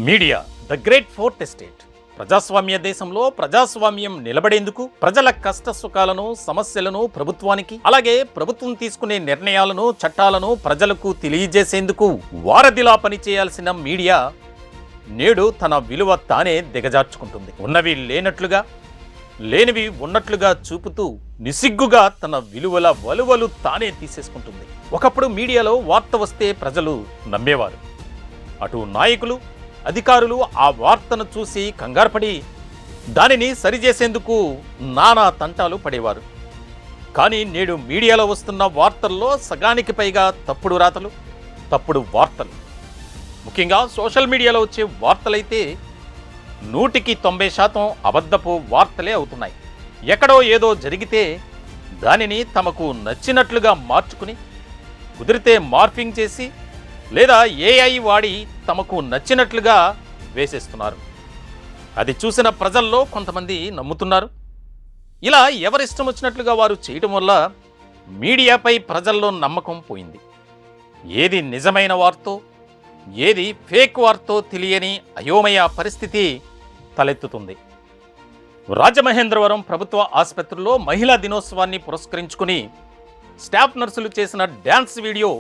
Media the great fourth estate. ప్రజాస్వామ్య దేశంలో ప్రజాస్వామ్యం నిలబడేందుకు ప్రజల కష్ట సుఖాలను సమస్యలను ప్రభుత్వానికి అలాగే ప్రభుత్వం తీసుకునే నిర్ణయాలను చట్టాలను ప్రజలకు తెలియజేసేందుకు వారధిలా పనిచేయాల్సిన మీడియా నేడు తన విలువ తానే దిగజార్చుకుంటుంది. ఉన్నవి లేనట్లుగా లేనివి ఉన్నట్లుగా చూపుతూ నిసిగ్గుగా తన విలువల వలువలు తానే తీసేసుకుంటుంది. ఒకప్పుడు మీడియాలో వార్త వస్తే ప్రజలు నమ్మేవారు. అటు నాయకులు అధికారులు ఆ వార్తను చూసి కంగారుపడి దానిని సరిచేసేందుకు నానా తంటాలు పడేవారు. కానీ నేడు మీడియాలో వస్తున్న వార్తల్లో సగానికి పైగా తప్పుడు రాతలు, తప్పుడు వార్తలు. ముఖ్యంగా సోషల్ మీడియాలో వచ్చే వార్తలైతే 100కి 90% అబద్ధపు వార్తలే అవుతున్నాయి. ఎక్కడో ఏదో జరిగితే దానిని తమకు నచ్చినట్లుగా మార్చుకుని కుదిరితే మార్ఫింగ్ చేసి లేదా ఏఐ వాడి తమకు నచ్చినట్లుగా వేసేస్తున్నారు. అది చూసిన ప్రజల్లో కొంతమంది నమ్ముతున్నారు. ఇలా ఎవరిష్టం వచ్చినట్లుగా వారు చేయడం వల్ల మీడియాపై ప్రజల్లో నమ్మకం పోయింది. ఏది నిజమైన వార్తో ఏది ఫేక్ వార్తో తెలియని అయోమయ పరిస్థితి తలెత్తుతుంది. రాజమహేంద్రవరం ప్రభుత్వ ఆసుపత్రిలో మహిళా దినోత్సవాన్ని పురస్కరించుకుని స్టాఫ్ నర్సులు చేసిన డ్యాన్స్ వీడియో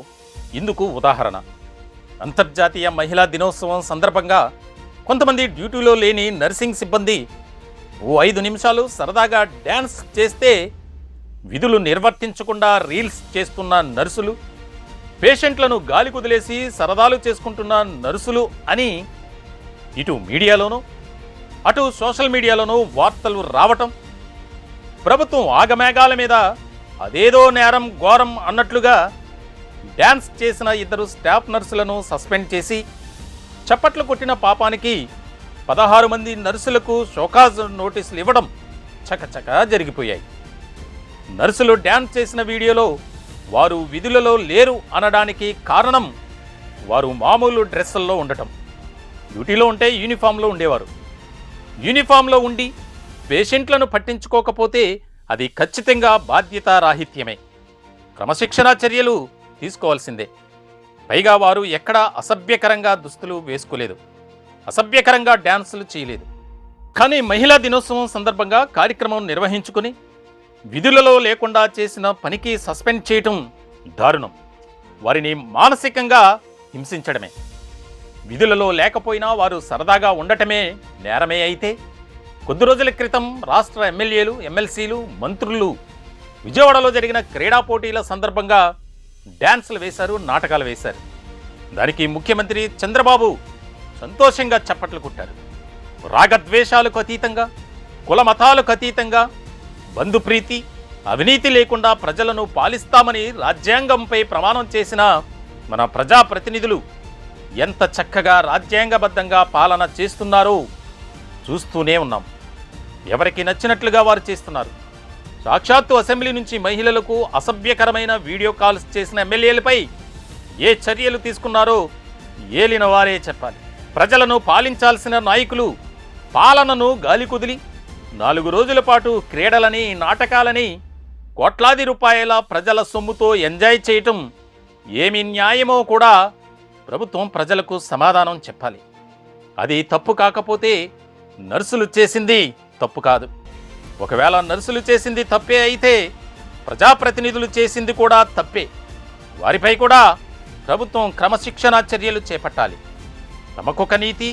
ఇందుకు ఉదాహరణ. అంతర్జాతీయ మహిళా దినోత్సవం సందర్భంగా కొంతమంది డ్యూటీలో లేని నర్సింగ్ సిబ్బంది 5 నిమిషాలు సరదాగా డ్యాన్స్ చేస్తే విధులు నిర్వర్తించకుండా రీల్స్ చేస్తున్న నర్సులు, పేషెంట్లను గాలి కుదిలేసి సరదాలు చేసుకుంటున్న నర్సులు అని ఇటు మీడియాలోనూ అటు సోషల్ మీడియాలోనూ వార్తలు రావటం, ప్రభుత్వం ఆగమేఘాల మీద అదేదో నేరం ఘోరం అన్నట్లుగా డ్యాన్స్ చేసిన 2 స్టాఫ్ నర్సులను సస్పెండ్ చేసి చప్పట్లు కొట్టిన పాపానికి 16 మంది నర్సులకు షోకాజ్ నోటీసులు ఇవ్వడం చకచకా జరిగిపోయాయి. నర్సులు డ్యాన్స్ చేసిన వీడియోలో వారు విధులలో లేరు అనడానికి కారణం వారు మామూలు డ్రెస్సుల్లో ఉండటం. డ్యూటీలో ఉంటే యూనిఫామ్లో ఉండేవారు. యూనిఫామ్లో ఉండి పేషెంట్లను పట్టించుకోకపోతే అది ఖచ్చితంగా బాధ్యతారాహిత్యమే, క్రమశిక్షణా చర్యలు తీసుకోవాల్సిందే. పైగా వారు ఎక్కడా అసభ్యకరంగా దుస్తులు వేసుకోలేదు, అసభ్యకరంగా డ్యాన్సులు చేయలేదు. కానీ మహిళా దినోత్సవం సందర్భంగా కార్యక్రమం నిర్వహించుకుని విధులలో లేకుండా చేసిన పనికి సస్పెండ్ చేయటం దారుణం. వారిని మానసికంగా హింసించడమే. విధులలో లేకపోయినా వారు సరదాగా ఉండటమే నేరమే అయితే కొద్ది రోజుల క్రితం రాష్ట్ర ఎమ్మెల్యేలు, ఎమ్మెల్సీలు, మంత్రులు విజయవాడలో జరిగిన క్రీడా పోటీల సందర్భంగా డ్యాన్సులు వేశారు, నాటకాలు వేశారు. దానికి ముఖ్యమంత్రి చంద్రబాబు సంతోషంగా చప్పట్లు కొట్టారు. రాగద్వేషాలకు అతీతంగా, కుల మతాలకు అతీతంగా, బంధుప్రీతి అవినీతి లేకుండా ప్రజలను పాలిస్తామని రాజ్యాంగంపై ప్రమాణం చేసిన మన ప్రజాప్రతినిధులు ఎంత చక్కగా రాజ్యాంగబద్ధంగా పాలన చేస్తున్నారో చూస్తూనే ఉన్నాం. ఎవరికి నచ్చినట్లుగా వారు చేస్తున్నారు. సాక్షాత్తు అసెంబ్లీ నుంచి మహిళలకు అసభ్యకరమైన వీడియో కాల్స్ చేసిన ఎమ్మెల్యేలపై ఏ చర్యలు తీసుకున్నారో ఏలిన వారే చెప్పాలి. ప్రజలను పాలించాల్సిన నాయకులు పాలనను గాలి కుదిలి 4 రోజుల పాటు క్రీడలని, నాటకాలని కోట్లాది రూపాయల ప్రజల సొమ్ముతో ఎంజాయ్ చేయటం ఏమి న్యాయమో కూడా ప్రభుత్వం ప్రజలకు సమాధానం చెప్పాలి. అది తప్పు కాకపోతే నర్సులు చేసింది తప్పు కాదు. ఒకవేళ నర్సులు చేసింది తప్పే అయితే ప్రజాప్రతినిధులు చేసింది కూడా తప్పే. వారిపై కూడా ప్రభుత్వం క్రమశిక్షణా చర్యలు చేపట్టాలి. తమకొక నీతి,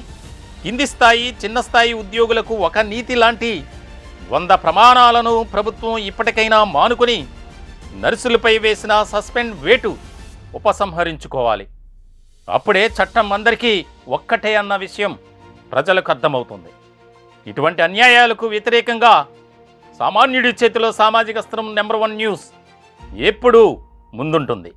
కింది స్థాయి చిన్న స్థాయి ఉద్యోగులకు ఒక నీతి లాంటి 100 ప్రమాణాలను ప్రభుత్వం ఇప్పటికైనా మానుకొని నర్సులపై వేసిన సస్పెండ్ వేటు ఉపసంహరించుకోవాలి. అప్పుడే చట్టం అందరికీ ఒక్కటే అన్న విషయం ప్రజలకు అర్థమవుతుంది. ఇటువంటి అన్యాయాలకు వ్యతిరేకంగా సామాన్యుడి చేతిలో సామాజిక అస్త్రం నంబర్ 1 న్యూస్ ఎప్పుడూ ముందుంటుంది.